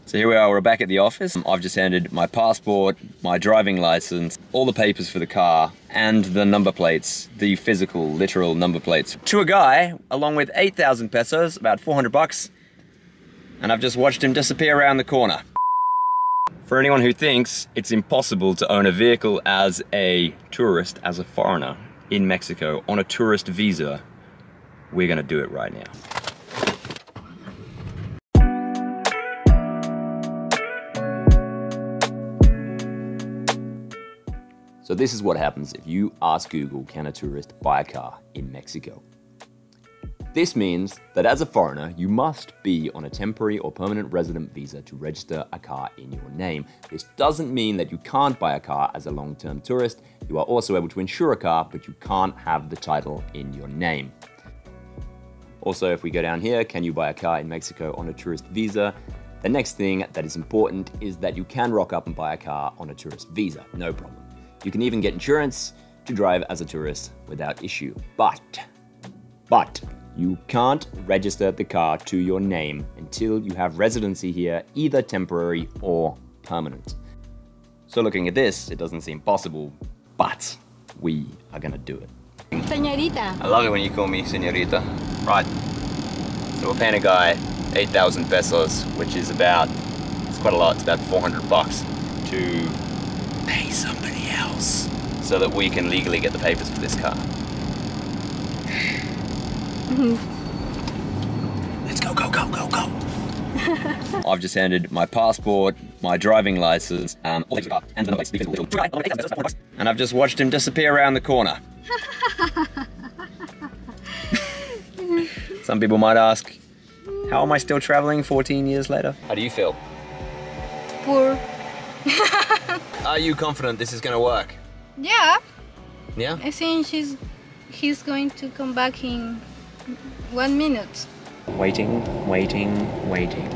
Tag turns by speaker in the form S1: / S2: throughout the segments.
S1: So here we are, we're back at the office. I've just handed my passport, my driving license, all the papers for the car, and the number plates, the physical, literal number plates, to a guy, along with 8,000 pesos, about 400 bucks, and I've just watched him disappear around the corner. For anyone who thinks it's impossible to own a vehicle as a tourist, as a foreigner, in Mexico, on a tourist visa, we're gonna do it right now. So this is what happens if you ask Google, can a tourist buy a car in Mexico? This means that as a foreigner, you must be on a temporary or permanent resident visa to register a car in your name. This doesn't mean that you can't buy a car as a long-term tourist. You are also able to insure a car, but you can't have the title in your name. Also, if we go down here, can you buy a car in Mexico on a tourist visa? The next thing that is important is that you can rock up and buy a car on a tourist visa, no problem. You can even get insurance to drive as a tourist without issue. But you can't register the car to your name until you have residency here, either temporary or permanent. So looking at this, it doesn't seem possible, but we are gonna do it.
S2: Señorita.
S1: I love it when you call me señorita. Right, so we're paying a guy 8,000 pesos, which is about, it's quite a lot, it's about 400 bucks to pay somebody else so that we can legally get the papers for this car. Let's go, go, go, go, go. I've just handed my passport, my driving license, and I've just watched him disappear around the corner. Some people might ask, how am I still traveling 14 years later? How do you feel?
S2: Poor.
S1: Are you confident this is gonna work?
S2: Yeah.
S1: Yeah?
S2: I think he's going to come back in 1 minute.
S1: Waiting, waiting, waiting.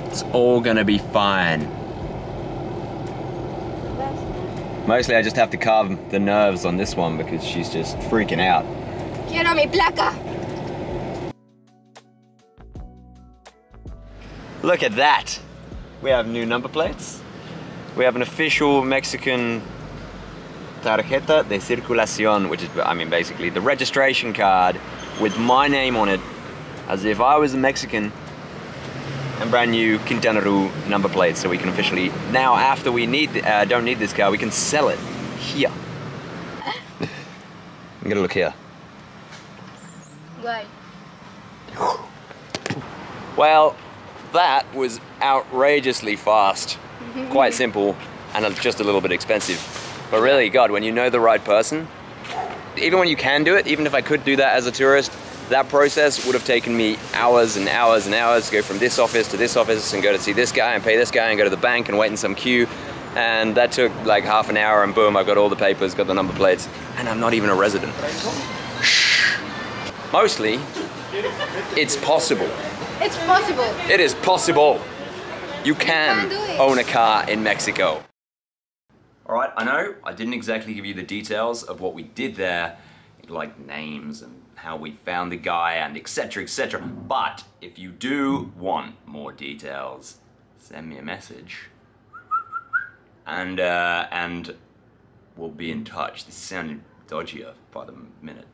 S1: It's all gonna be fine. Mostly I just have to calm the nerves on this one because she's just freaking out.
S2: Quiero mi placa.
S1: Look at that. We have new number plates. We have an official Mexican tarjeta de circulación, which is, I mean, basically the registration card with my name on it, as if I was a Mexican, and brand new Quintana Roo number plates, so we can officially, now after we don't need this car, we can sell it here. I'm gonna look here.
S2: Why?
S1: Well, that was outrageously fast. Quite simple and just a little bit expensive. But really, God, when you know the right person, even when you can do it, even if I could do that as a tourist, that process would have taken me hours and hours and hours to go from this office to this office and go to see this guy and pay this guy and go to the bank and wait in some queue. And that took like half an hour and boom, I've got all the papers, got the number plates, and I'm not even a resident. Mostly, it's possible.
S2: It's possible.
S1: It is possible. You can
S2: do it.
S1: own a car in Mexico. All right, I know I didn't exactly give you the details of what we did there, like names and how we found the guy and etc, but if you do want more details, send me a message and we'll be in touch. This sounded dodgier by the minute.